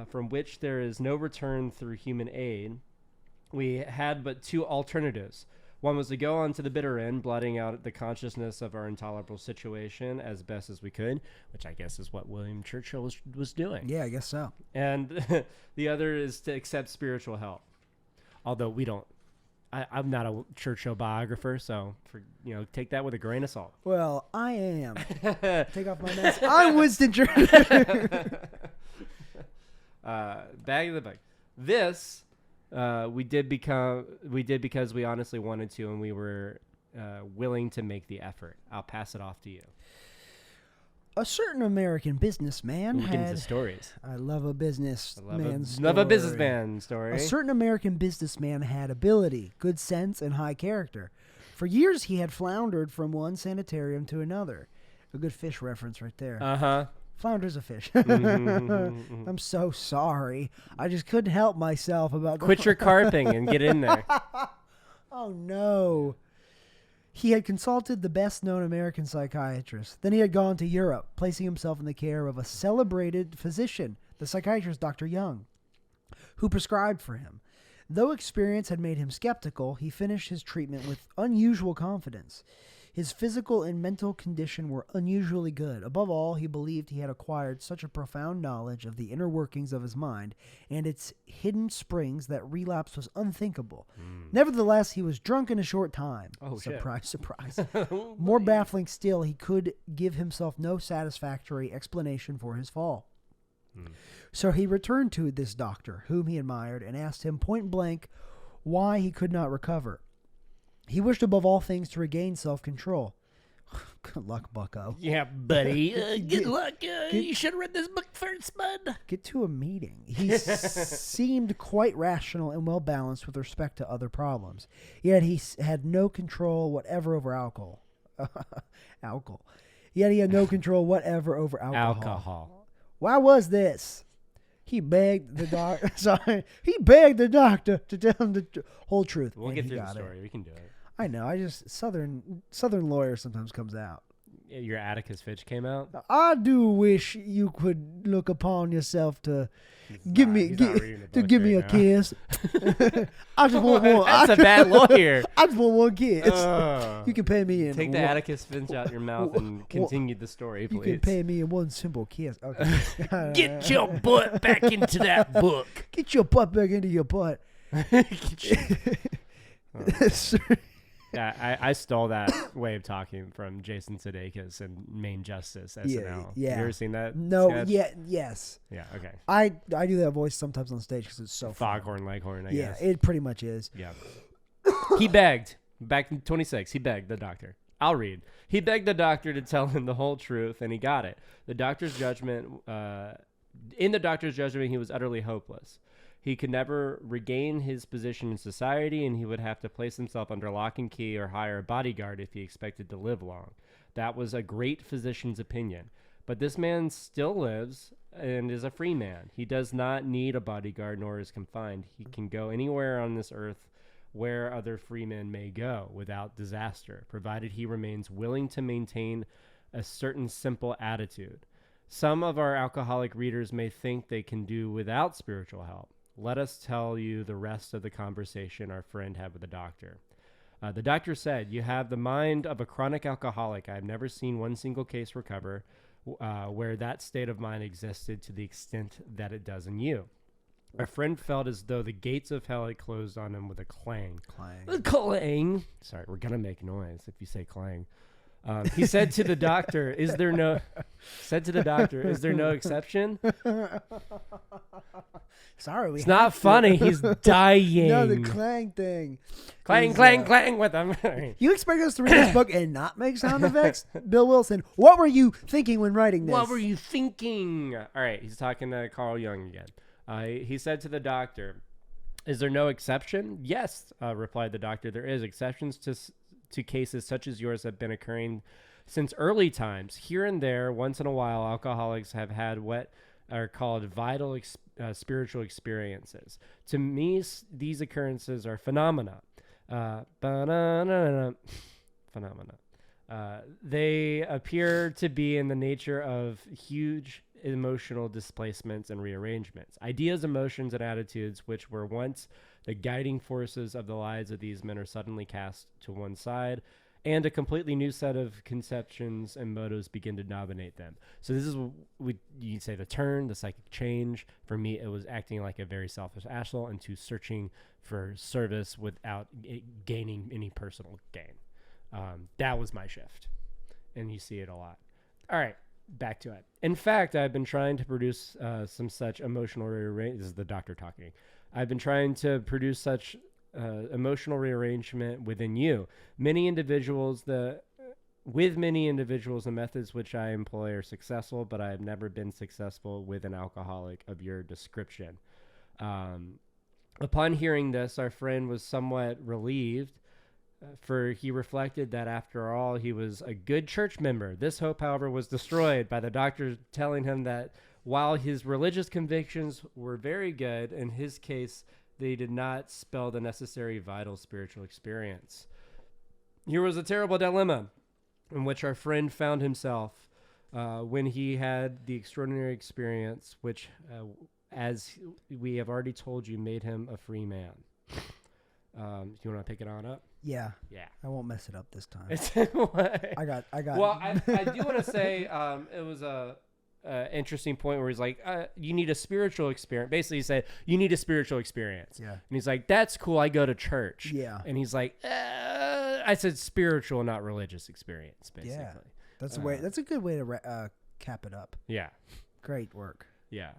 from which there is no return through human aid, we had but two alternatives. One was to go on to the bitter end, blotting out the consciousness of our intolerable situation as best as we could, which I guess is what William Churchill was doing. Yeah, I guess so. And the other is to accept spiritual help. Although we don't, I'm not a Churchill biographer, so take that with a grain of salt. Well, I am. Take off my mask. I'm Winston Churchill. Bag of the book. This we did because we honestly wanted to, and we were willing to make the effort. I'll pass it off to you. A certain American businessman We'll get into stories. I love a businessman story. Love a businessman story. A certain American businessman had ability, good sense, and high character. For years, he had floundered from one sanitarium to another. A good fish reference right there. Uh-huh. Flounder's a fish. Mm-hmm. I'm so sorry. I just couldn't help myself about... Quit your carping and get in there. Oh, no. He had consulted the best-known American psychiatrist. Then he had gone to Europe, placing himself in the care of a celebrated physician, the psychiatrist Dr. Young, who prescribed for him. Though experience had made him skeptical, he finished his treatment with unusual confidence. His physical and mental condition were unusually good. Above all, he believed he had acquired such a profound knowledge of the inner workings of his mind and its hidden springs that relapse was unthinkable. Nevertheless, he was drunk in a short time. Oh, surprise, surprise. More baffling still, he could give himself no satisfactory explanation for his fall. So he returned to this doctor, whom he admired, and asked him point blank why he could not recover. He wished above all things to regain self-control. Good luck, bucko. Yeah, buddy. Good luck. You should have read this book first, bud. Get to a meeting. He seemed quite rational and well-balanced with respect to other problems. Yet he had no control whatever over alcohol. Yet he had no control whatever over alcohol. Why was this? He begged the doctor. Sorry, he begged the doctor to tell him the whole truth. We'll and get he through the got story. it. We can do it. I know. I just Southern lawyer sometimes comes out. Your Atticus Finch came out. I do wish you could look upon yourself to give me a kiss. I just want one. That's a bad lawyer. I just want one kiss. You can pay me in Take the Atticus Finch out your mouth and continue the story, please. You can pay me in one simple kiss. Okay. Get your butt back into that book. Get your butt back into your butt. Yeah, I stole that way of talking from Jason Sudeikis in Main Justice SNL. Yeah. Have you ever seen that? No. sketch? Yes. Yeah. Okay. I do that voice sometimes on stage because it's so fun. Foghorn Leghorn. I Yeah, guess. it pretty much is. Yeah. He begged back in 26. He begged the doctor. I'll read. He begged the doctor to tell him the whole truth, and he got it. The doctor's judgment. In the doctor's judgment, he was utterly hopeless. He could never regain his position in society, and he would have to place himself under lock and key or hire a bodyguard if he expected to live long. That was a great physician's opinion. But this man still lives and is a free man. He does not need a bodyguard nor is confined. He can go anywhere on this earth where other free men may go without disaster, provided he remains willing to maintain a certain simple attitude. Some of our alcoholic readers may think they can do without spiritual help. Let us tell you the rest of the conversation our friend had with the doctor. The doctor said, "You have the mind of a chronic alcoholic. I have never seen one single case recover where that state of mind existed to the extent that it does in you." Our friend felt as though the gates of hell had closed on him with a clang. Clang. Sorry, we're going to make noise if you say clang. He said to the doctor, "Is there no exception?" Sorry, it's not funny. He's dying. No, the clang thing. Clang, clang with him. You expect us to read this book and not make sound effects? Bill Wilson, what were you thinking when writing this? What were you thinking? All right, he's talking to Carl Jung again. He said to the doctor, "Is there no exception?" "Yes," replied the doctor. "There is. Exceptions to cases such as yours have been occurring since early times. Here and there, once in a while, alcoholics have had what are called vital spiritual experiences. To me, these occurrences are phenomena. Phenomena. They appear to be in the nature of huge emotional displacements and rearrangements. Ideas, emotions, and attitudes which were once the guiding forces of the lives of these men are suddenly cast to one side, and a completely new set of conceptions and motives begin to dominate them." So this is what you'd say the turn, the psychic change. For me, it was acting like a very selfish asshole into searching for service without gaining any personal gain. That was my shift, and you see it a lot. All right. Back to it. In fact, I've been trying to produce some such emotional rearrangement. This is the doctor talking. I've been trying to produce such emotional rearrangement within you. With many individuals, the methods which I employ are successful, but I have never been successful with an alcoholic of your description. Upon hearing this, our friend was somewhat relieved, for he reflected that after all, he was a good church member. This hope, however, was destroyed by the doctor telling him that while his religious convictions were very good, in his case, they did not spell the necessary vital spiritual experience. Here was a terrible dilemma in which our friend found himself when he had the extraordinary experience which, as we have already told you, made him a free man. Do you want to pick it on up? Yeah. I won't mess it up this time. I got. Well, I do want to say it was a interesting point where he's like, you need a spiritual experience. Basically, he said, you need a spiritual experience. Yeah. And he's like, that's cool. I go to church. Yeah. And he's like, I said spiritual, not religious experience, basically. Yeah. That's a way. That's a good way to cap it up. Yeah. Great work. Yeah.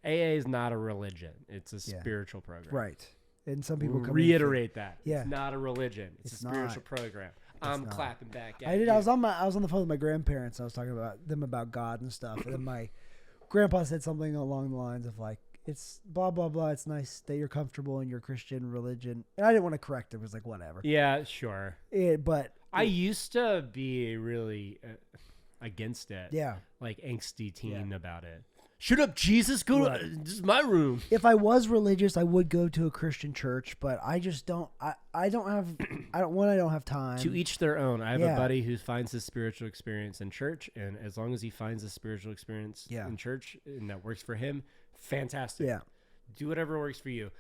AA is not a religion. It's a spiritual program. Right. And some people reiterate that. Yeah. It's not a religion. It's a spiritual program. I'm clapping back at I did. you. I was on the phone with my grandparents. I was talking about them about God and stuff. And then my grandpa said something along the lines of like, it's blah, blah, blah. It's nice that you're comfortable in your Christian religion. And I didn't want to correct him. It was like, whatever. Yeah, sure. But I used to be really against it. Yeah. Like angsty teen about it. Shut up, Jesus. Go Right. to this is my room. If I was religious, I would go to a Christian church, but I just don't. I don't have. I don't have time. To each their own. I have Yeah. a buddy who finds his spiritual experience in church, and as long as he finds his spiritual experience Yeah. in church and that works for him, fantastic. Yeah. Do whatever works for you.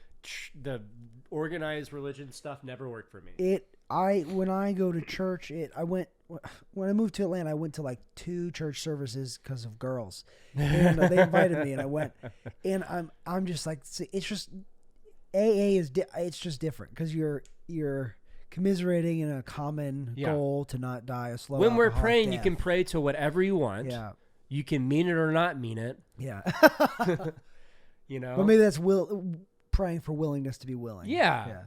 The organized religion stuff never worked for me. When I go to church, when I moved to Atlanta, I went to like 2 church services because of girls, and they invited me, and I went, and I'm just like, it's just AA it's just different because you're commiserating in a common goal to not die a slow. When we're alcoholic praying, death. you can pray to whatever you want. Yeah. You can mean it or not mean it. Yeah. You know. But maybe that's praying for willingness to be willing. Yeah. Yeah.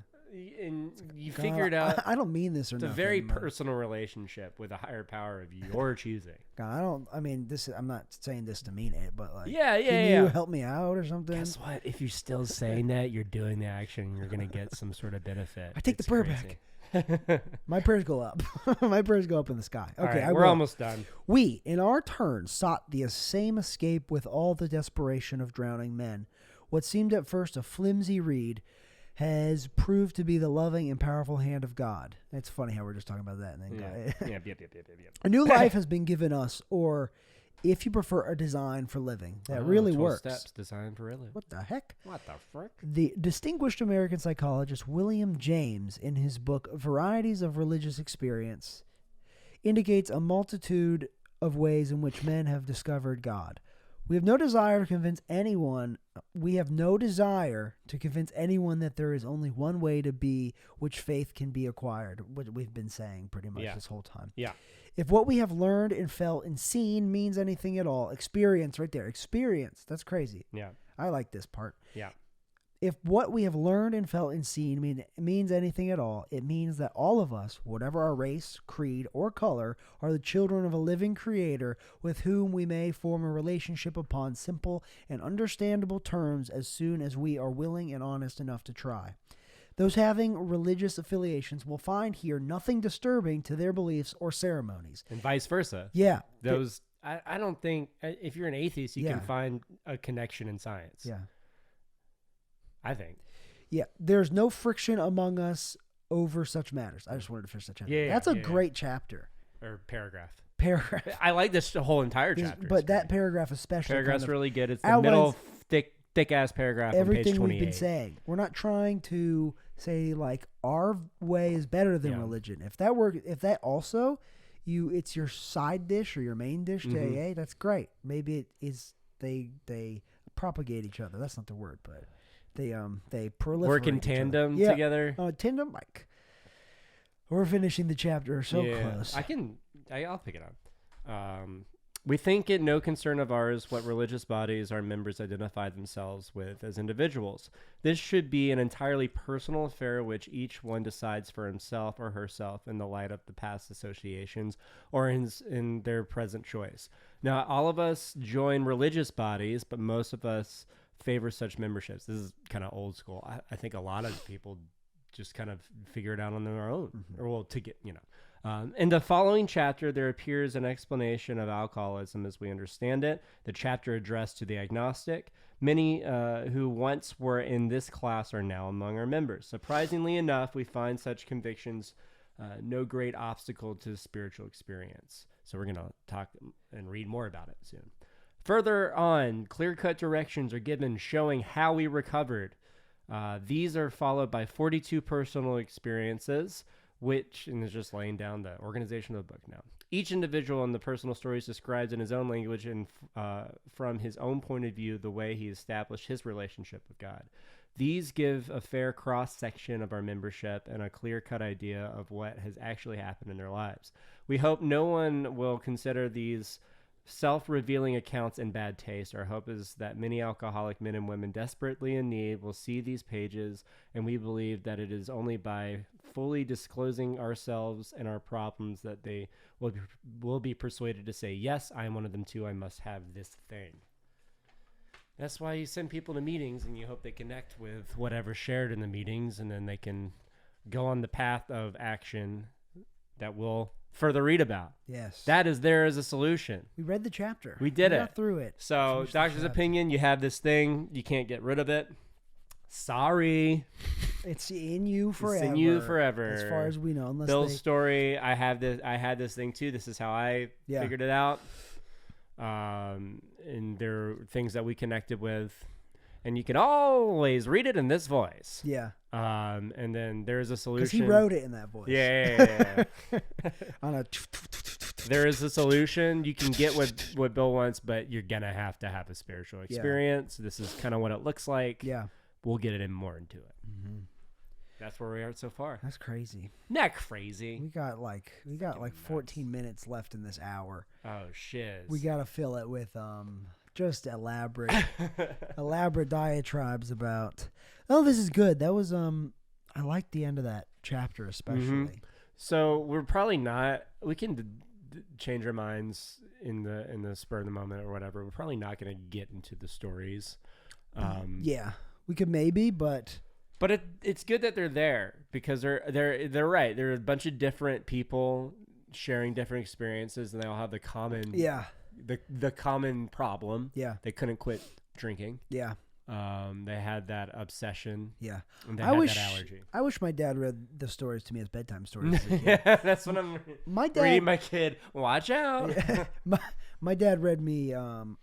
And you God, figured out I don't mean this or it's a nothing. very but- personal relationship with a higher power of your choosing. God, I mean, I'm not saying this to mean it, but like, Yeah, can yeah. you help me out or something? Guess what? If you're still saying that, you're doing the action. You're gonna get some sort of benefit. I take the prayer back. My prayers go up. My prayers go up in the sky. All Okay, right, I we're will. almost done. We, in our turn, sought the same escape with all the desperation of drowning men. What seemed at first a flimsy reed has proved to be the loving and powerful hand of God. It's funny how we're just talking about that. And then Yep. A new life has been given us, or if you prefer, a design for living that really 12 works. Steps designed for living. What the heck? What the frick? The distinguished American psychologist William James, in his book Varieties of Religious Experience, indicates a multitude of ways in which men have discovered God. We have no desire to convince anyone that there is only one way to be which faith can be acquired, what we've been saying pretty much this whole time. Yeah. If what we have learned and felt and seen means anything at all, experience right there, experience, that's crazy. Yeah. I like this part. Yeah. If what we have learned and felt and seen means anything at all, it means that all of us, whatever our race, creed, or color, are the children of a living creator with whom we may form a relationship upon simple and understandable terms as soon as we are willing and honest enough to try. Those having religious affiliations will find here nothing disturbing to their beliefs or ceremonies. And vice versa. Yeah. Those, I don't think, if you're an atheist, you can find a connection in science. Yeah. I think. Yeah, there's no friction among us over such matters. I just wanted to finish that chapter. Yeah, That's a great chapter. Or paragraph. Paragraph. I like this whole entire chapter. But that paragraph especially paragraph's kind of really good. It's the outlines middle thick ass paragraph on page everything 28. we've been saying. We're not trying to say like our way is better than Yeah. religion. If that also it's your side dish or your main dish to AA, that's great. Maybe it is they propagate each other. That's not the word, but they proliferate. Work in each other. tandem Yeah. together. Tandem, like we're finishing the chapter so close. I'll pick it up. We think it no concern of ours what religious bodies our members identify themselves with as individuals. This should be an entirely personal affair which each one decides for himself or herself in the light of the past associations or in their present choice. Now, all of us join religious bodies, but most of us favor such memberships. This is kind of old school. I think a lot of people just kind of figure it out on their own, or to get, in the following chapter, there appears an explanation of alcoholism as we understand it. The chapter addressed to the agnostic. Many who once were in this class are now among our members. Surprisingly enough, we find such convictions no great obstacle to spiritual experience. So we're going to talk and read more about it soon. Further on, clear-cut directions are given showing how we recovered. These are followed by 42 personal experiences, and is just laying down the organization of the book now. Each individual in the personal stories describes in his own language and from his own point of view the way he established his relationship with God. These give a fair cross-section of our membership and a clear-cut idea of what has actually happened in their lives. We hope no one will consider these self-revealing accounts in bad taste. Our hope is that many alcoholic men and women desperately in need will see these pages, and we believe that it is only by fully disclosing ourselves and our problems that they will be persuaded to say, yes, I am one of them too. I must have this thing. That's why you send people to meetings, and you hope they connect with whatever's shared in the meetings, and then they can go on the path of action that will further read about. Yes. That is there as a solution. We read the chapter. We did it. Got through it. So, Finished the doctor's chapter. opinion, you have this thing, you can't get rid of it. Sorry. It's in you forever. It's in you forever. As far as we know, unless Bill's they... story, I had this thing too. This is how I Yeah. figured it out. And there are things that we connected with. And you can always read it in this voice. Yeah. And then there's a solution. Because he wrote it in that voice. Yeah. On a... There is a solution. You can get what Bill wants, but you're going to have a spiritual experience. This is kind of what it looks like. Yeah. We'll get it in more into it. Mm-hmm. That's where we are so far. That's crazy. Not crazy. We got like 14 minutes left in this hour. Oh, shiz. We got to fill it with just elaborate diatribes about... Oh, this is good. That was I liked the end of that chapter especially. Mm-hmm. So we're probably not. We can change our minds in the spur of the moment or whatever. We're probably not going to get into the stories. Yeah, we could maybe, but it's good that they're there because they're right. There are a bunch of different people sharing different experiences, and they all have the common the common problem. Yeah, they couldn't quit drinking. Yeah. They had that obsession. Yeah. And they had that allergy. I wish my dad read the stories to me as bedtime stories. Yeah, that's what I'm reading my kid. Watch out. Yeah, my dad read me Tom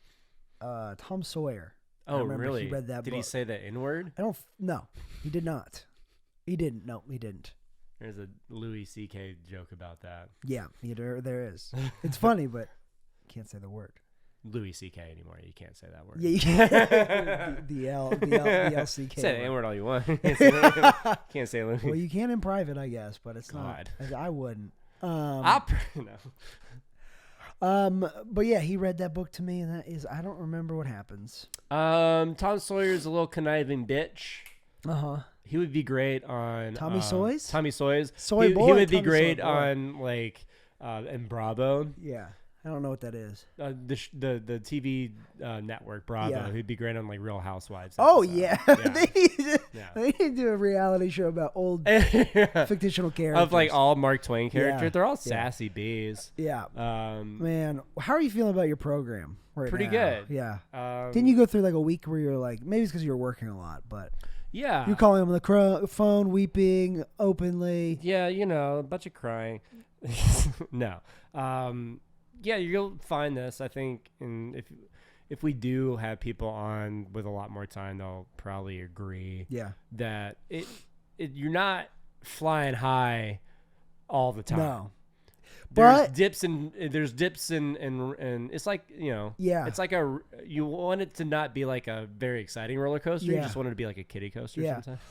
Sawyer. Oh, really? He read that Did book. he say the N-word? No, he did not. He didn't. No, he didn't. There's a Louis C.K. joke about that. Yeah, there is. It's funny, but can't say the word. Louis C.K. anymore. You can't say that word. Yeah, you can't. the L-C-K. Say the N-word all you want. Can't say Louis. Well, you can in private, I guess, but it's God. not. I wouldn't. No. But yeah, he read that book to me, and that is, I don't remember what happens. Tom Sawyer's a little conniving bitch. Uh-huh. He would be great on Tommy Soys. Tommy Soys. Soy he would be great on like in Bravo. Yeah, I don't know what that is. The TV network Bravo. Yeah. He'd be great on like Real Housewives. Oh episode. yeah, they need to do a reality show about old fictional characters of like all Mark Twain characters. Yeah. They're all sassy bees. Yeah. Man, how are you feeling about your program right Pretty now? good. Yeah. Didn't you go through like a week where you're like, maybe it's because you were working a lot, but yeah, you're calling him on the phone, weeping openly. Yeah, a bunch of crying. No. Yeah, you'll find this. I think, and if we do have people on with a lot more time, they'll probably agree. Yeah. That you're not flying high all the time. No. There's dips and it's like, Yeah. it's like you want it to not be like a very exciting roller coaster. Yeah. You just want it to be like a kiddie coaster Yeah. sometimes.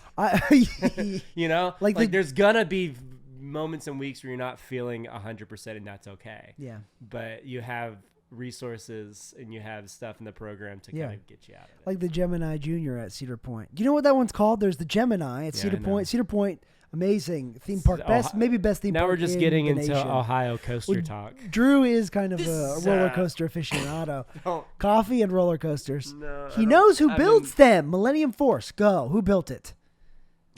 Like there's gonna be moments and weeks where you're not feeling 100% and that's okay. Yeah. But you have resources and you have stuff in the program to kind of get you out of it. Like the Gemini Junior at Cedar Point. Do you know what that one's called? There's the Gemini at Cedar Point. Cedar Point, amazing theme park. Maybe best theme park. Now we're just getting into nation. Ohio coaster talk. Drew is kind of a roller coaster aficionado. Coffee and roller coasters. No, he knows who builds them. Millennium Force. Go. Who built it?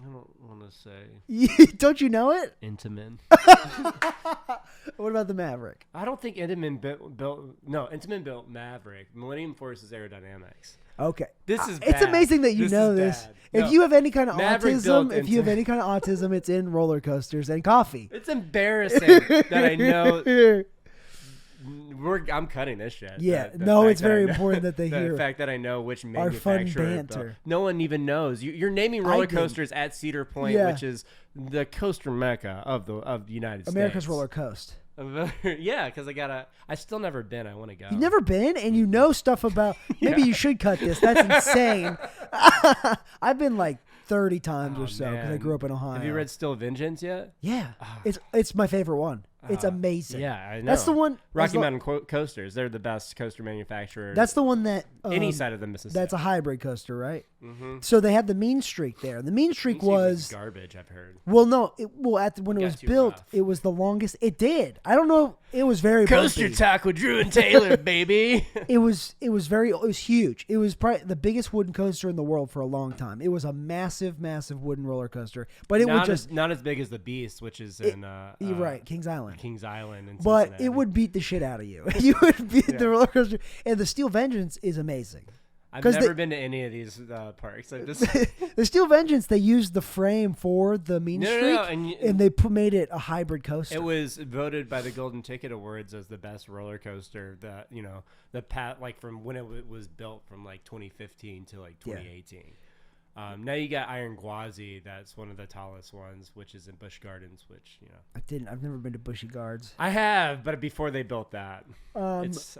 I don't want to say. Don't you know it? Intamin. What about the Maverick? I don't think Intamin Intamin built Maverick. Millennium Force is aerodynamics. Okay. This is It's bad. amazing that you know this. If you have any kind of autism, it's in roller coasters and coffee. It's embarrassing that I know. I'm cutting this shit. Yeah, it's very important that they hear the fact that I know which our fun manufacturer. banter. No one even knows. You're naming roller coasters at Cedar Point, which is the coaster mecca of the United States. America's Roller Coast. Yeah, because I still never been. I want to go. You've never been, and you know stuff about. Maybe you should cut this. That's insane. I've been like 30 times or so because I grew up in Ohio. Have you read Still Vengeance yet? Yeah, it's my favorite one. It's amazing. Yeah, I know. That's the one. Rocky Mountain Coasters. They're the best coaster manufacturer. That's the one that any side of the Mississippi. That's a hybrid coaster, right? So they had the Mean Streak there. The Mean Streak was garbage. I've heard. Well, no. When it was built, rough. it was the longest. It did. I don't know. It was very Coaster bumpy. Talk with Drew and Taylor, baby. It was huge. It was probably the biggest wooden coaster in the world for a long time. It was a massive, massive wooden roller coaster. But it would just not as big as the Beast, which is in you're right, Kings Island. Kings Island, in But Cincinnati. it would beat the shit out of you. You would beat the roller coaster. And the Steel Vengeance is amazing. I've never been to any of these parks. I just the Steel Vengeance, they used the frame for the Mean Streak, and they made it a hybrid coaster. It was voted by the Golden Ticket Awards as the best roller coaster. That like from when it was built from like 2015 to like 2018. Yeah. Now you got Iron Gwazi. That's one of the tallest ones, which is in Busch Gardens. Which I've never been to Bushy Guards. I have, but before they built that, it's.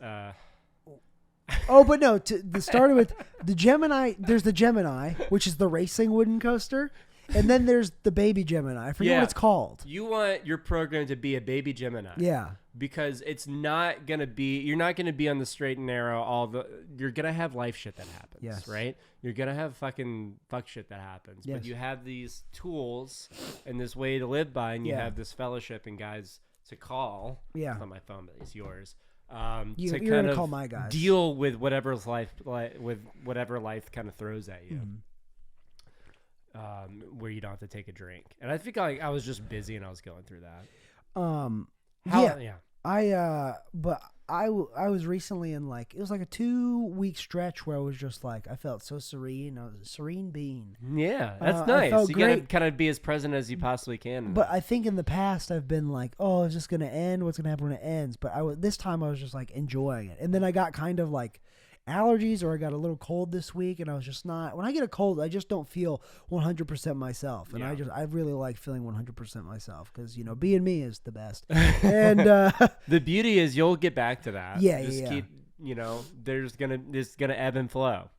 Oh, but no. Started with the Gemini. There's the Gemini, which is the racing wooden coaster, and then there's the Baby Gemini. I forget what it's called. You want your program to be a Baby Gemini, yeah, because it's not gonna be. You're not gonna be on the straight and narrow. You're gonna have life shit that happens. Yes. Right. You're gonna have fucking fuck shit that happens. Yes. But you have these tools and this way to live by, and you have this fellowship and guys to call. Yeah. It's not my phone, but it's yours. You're to gonna kind of call my guys. deal with whatever life kind of throws at you, where you don't have to take a drink. And I think I was just busy and I was going through that. I was recently in it was like a 2-week stretch where I was just like, I felt so serene. I was a serene being. Yeah, that's nice. You gotta kind of be as present as you possibly can. But I think in the past I've been like, oh, is this gonna end? What's gonna happen when it ends? But this time I was just like enjoying it. And then I got kind of like allergies, or I got a little cold this week, and I was just not. When I get a cold, I just don't feel 100% myself, and I really like feeling 100% myself, because being me is the best. And the beauty is you'll get back to that. Yeah, just keep. There's gonna ebb and flow.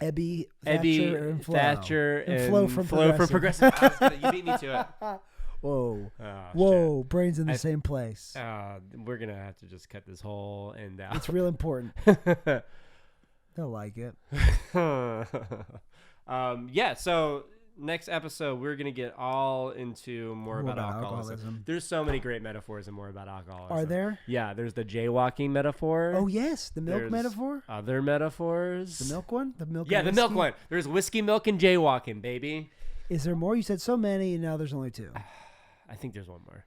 Ebby, Thatcher, and Flo from Progressive. You beat me to it. Whoa. Whoa, shit. Brains in the same place. We're gonna have to just cut this whole end out. It's real important. They'll like it. So next episode we're gonna get all into more about alcoholism. There's so many great metaphors and more about alcoholism. Are there? Yeah, there's the jaywalking metaphor. Oh yes, the milk metaphor. Other metaphors. The milk one. The milk. Yeah, the milk one. There's whiskey, milk, and jaywalking, baby. Is there more? You said so many, and now there's only 2. I think there's one more.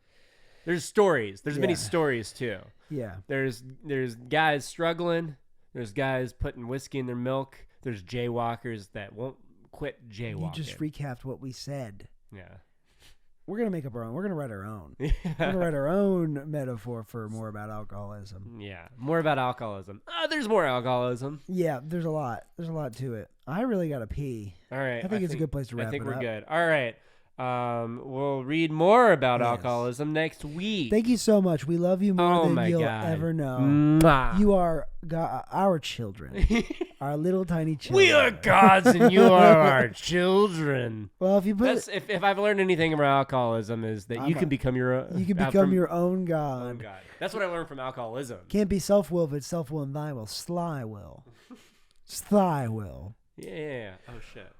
There's stories. There's many stories too. Yeah. There's guys struggling. There's guys putting whiskey in their milk. There's jaywalkers that won't quit jaywalking. You just recapped what we said. Yeah. We're going to make up our own. We're going to write our own. We're going to write our own metaphor for more about alcoholism. Yeah. More about alcoholism. There's more alcoholism. Yeah, there's a lot. There's a lot to it. I really got to pee. All right. I think it's a good place to wrap it up. I think we're good. All right. We'll read more about alcoholism next week. Thank you so much. We love you more than you'll ever know. Mwah. You are our children, our little tiny children. We are gods, and you are our children. Well, if you put if I've learned anything about alcoholism, is that you can become your own. You can become your own god. That's what I learned from alcoholism. Can't be self-will if it's self-will and thy will. Sly will. Sly will. Yeah. Oh shit.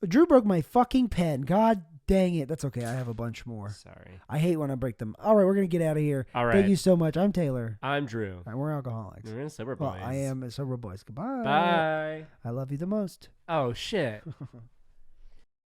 Drew broke my fucking pen. God dang it. That's okay. I have a bunch more. Sorry. I hate when I break them. All right, we're going to get out of here. All right. Thank you so much. I'm Taylor. I'm Drew. And we're alcoholics. We're sober boys. Well, I am a sober boys. Goodbye. Bye. I love you the most. Oh, shit.